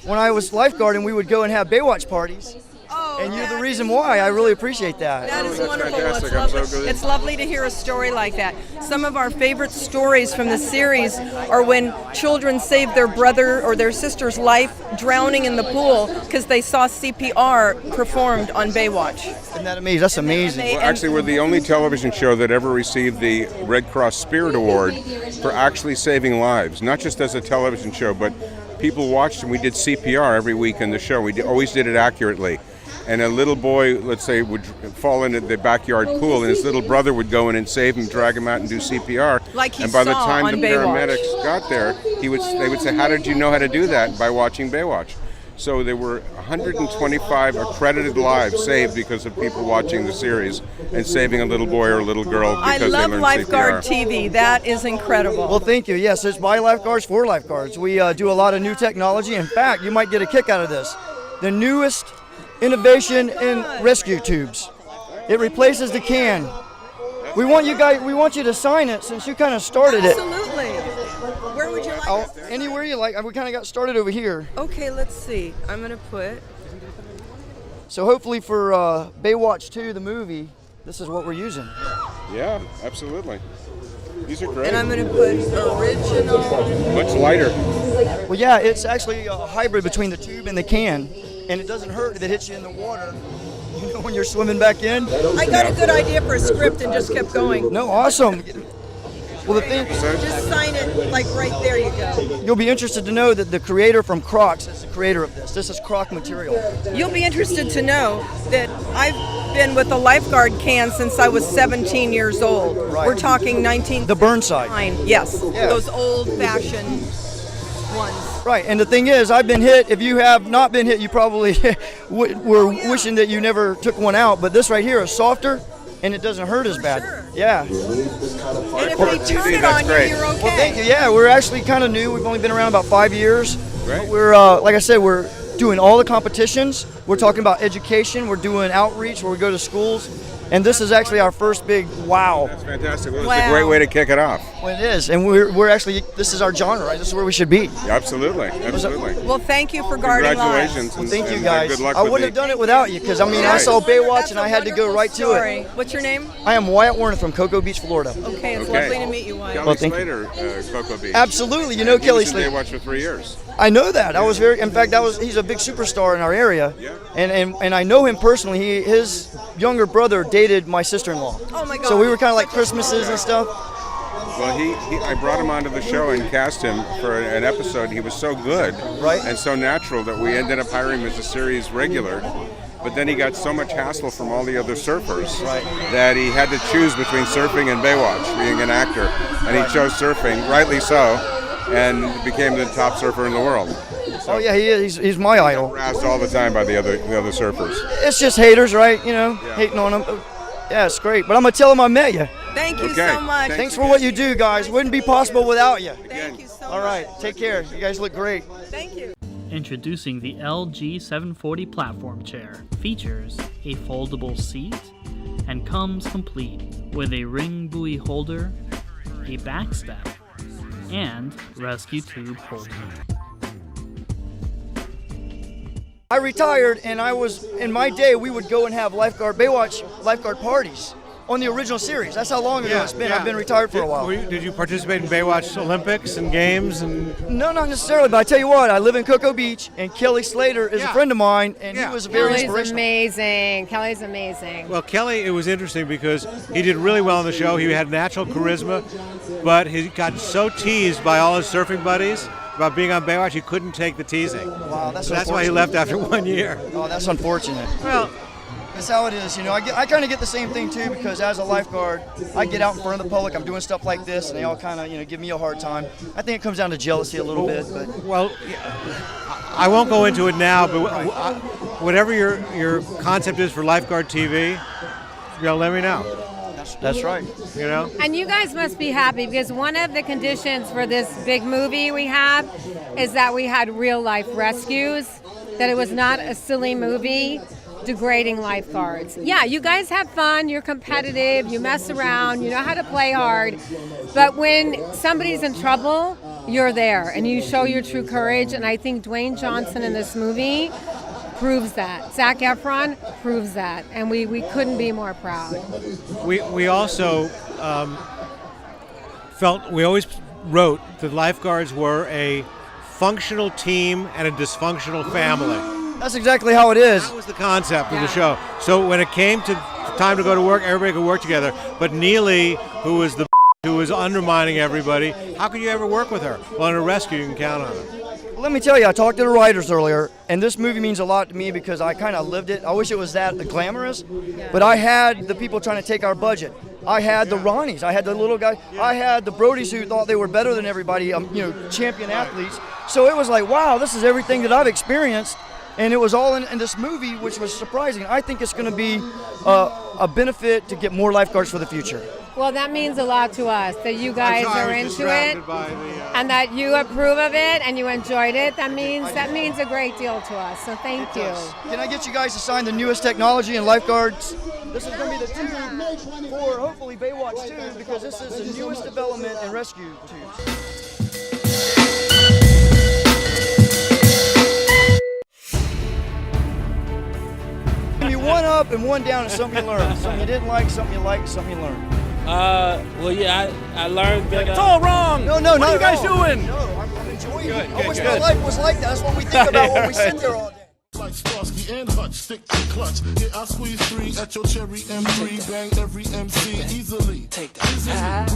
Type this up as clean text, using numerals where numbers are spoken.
when I was lifeguarding, we would go and have Baywatch parties. And you're the reason why. I really appreciate that. That is That's wonderful. fantastic. It's lovely. I'm so good. It's lovely to hear a story like that. Some of our favorite stories from the series are when children saved their brother or their sister's life drowning in the pool because they saw CPR performed on Baywatch. Isn't that amazing? That's amazing. Well, actually, we're the only television show that ever received the Red Cross Spirit Award for actually saving lives, not just as a television show, but people watched and we did CPR every week in the show. We always did it accurately. And a little boy, let's say, would fall into the backyard pool, and his little brother would go in and save him, drag him out, and do CPR. Like he and by the saw time on the Baywatch. paramedics got there, they would say, "How did you know how to do that?" By watching Baywatch. So there were 125 accredited lives saved because of people watching the series and saving a little boy or a little girl because I they love learned Lifeguard CPR. TV. That is incredible. Well, thank you. Yes, it's by lifeguards for lifeguards. We do a lot of new technology. In fact, you might get a kick out of this. The newest innovation in rescue tubes. It replaces the can. We want you to sign it since you kind of started it. Absolutely. Where would you like us? Anywhere you like. We kind of got started over here. Okay, let's see. I'm going to put... So hopefully for Baywatch 2, the movie, this is what we're using. Yeah, absolutely. These are great. And I'm going to put original... Much lighter. Well, yeah, it's actually a hybrid between the tube and the can, and it doesn't hurt if it hits you in the water. You know, when you're swimming back in. I got a good idea for a script and just kept going. No, awesome. Well, the thing, Just sign it, like right there you go. you'll be interested to know that the creator from Crocs is the creator of this. This is Croc material. You'll be interested to know that I've been with a lifeguard can since I was 17 years old. Right. We're talking 19... The Burnside. Yes, Yeah. those old-fashioned ones. Right, and the thing is, I've been hit. If you have not been hit, you probably were wishing that you never took one out. But this right here is softer, and it doesn't hurt as bad. Sure. Yeah. And if they turn it That's on great. you, you're okay. Well, thank you. Yeah, we're actually kind of new. We've only been around about 5 years. Great. But we're, like I said, we're doing all the competitions. We're talking about education. We're doing outreach where we go to schools. And this is actually our first big wow. That's fantastic. Well, it's Wow. a great way to kick it off. Well, it is. And we're actually, this is our genre, right? This is where we should be. Yeah, absolutely, absolutely. Well, thank you for guarding lives. Congratulations. Well, and- thank you and, guys. Good luck I with wouldn't have the- done it without you because, I mean, I Right. saw Baywatch That's and a I had to go wonderful right to story. it. What's your name? I am Wyatt Werneth from Cocoa Beach, Florida. Okay, it's Okay. lovely to meet you, Wyatt. Kelly Well, thank you. Slater, Cocoa Beach. Absolutely. You know He Kelly was in Slater. Baywatch for 3 years. I know that. I was very, in fact, he's a big superstar in our area. Yeah. And I know him personally. His younger brother dated my sister-in-law. Oh my God. So we were kind of like Christmases and stuff. Well, I brought him onto the show and cast him for an episode. He was so good, Right. and so natural that we ended up hiring him as a series regular. But then he got so much hassle from all the other surfers that he had to choose between surfing and Baywatch, being an actor, and he chose surfing, rightly so, and became the top surfer in the world. Oh yeah, he is. He's my idol. Harassed all the time by the other surfers. It's just haters, right? You know, Yeah. hating on him. Yeah, it's great. But I'm gonna tell him I met you. Thank you Okay. so much. Thanks for what you do, guys. Wouldn't be possible without you. Thank you so much. All right, take care. You guys look great. Thank you. Introducing the LG 740 platform chair. Features a foldable seat and comes complete with a ring buoy holder, a back step, and rescue tube holder. I retired, and in my day, we would go and have Baywatch lifeguard parties on the original series. That's how long ago it's been. I've been retired for a while. Did you participate in Baywatch Olympics and games? And No, not necessarily, but I tell you what, I live in Cocoa Beach, and Kelly Slater is a friend of mine, and he was very Kelly's inspirational. amazing. Kelly's amazing. well, Kelly, it was interesting because he did really well on the show. He had natural charisma, but he got so teased by all his surfing buddies about being on Baywatch, he couldn't take the teasing. Wow, that's So that's why he left after 1 year. Oh, that's unfortunate. Well, That's how it is, you know. I kind of get the same thing too because as a lifeguard, I get out in front of the public. I'm doing stuff like this, and they all kind of, give me a hard time. I think it comes down to jealousy a little bit, but well, I won't go into it now, but whatever your concept is for Lifeguard TV, let me know. that's right. You know. And you guys must be happy because one of the conditions for this big movie we have is that we had real life rescues, that it was not a silly movie degrading lifeguards. Yeah, you guys have fun, you're competitive, you mess around, you know how to play hard, but when somebody's in trouble, you're there and you show your true courage. And I think Dwayne Johnson in this movie proves that. Zac Efron proves that. And we couldn't be more proud. We also we always wrote that lifeguards were a functional team and a dysfunctional family. That's exactly how it is. That was the concept of the show. So when it came to time to go to work, everybody could work together. But Neely, who was undermining everybody, how could you ever work with her? Well, in a rescue, you can count on her. Let me tell you, I talked to the writers earlier, and this movie means a lot to me because I kind of lived it. I wish it was that glamorous, but I had the people trying to take our budget. I had the Ronnies, I had the little guy, I had the Brodies who thought they were better than everybody, champion athletes. So it was like, wow, this is everything that I've experienced, and it was all in this movie, which was surprising. I think it's going to be a benefit to get more lifeguards for the future. Well, that means a lot to us, that you guys are into it and that you approve of it and you enjoyed it. That means a great deal to us, so thank you. Can I get you guys to sign the newest technology in lifeguards? This is going to be the tube for hopefully Baywatch 2 because this is the newest development in rescue tubes. One up and one down is something you learned. Something you didn't like, something you liked, something you learned. Well, yeah, I learned that. It's all wrong! No, what are you guys doing? No, I'm enjoying it. I wish my life was like that. That's what we think about when we sit there all day. Like Starsky and Hutch, stick to clutch. Yeah, I squeeze 3 at your cherry M3, bang every MC easily. Take that.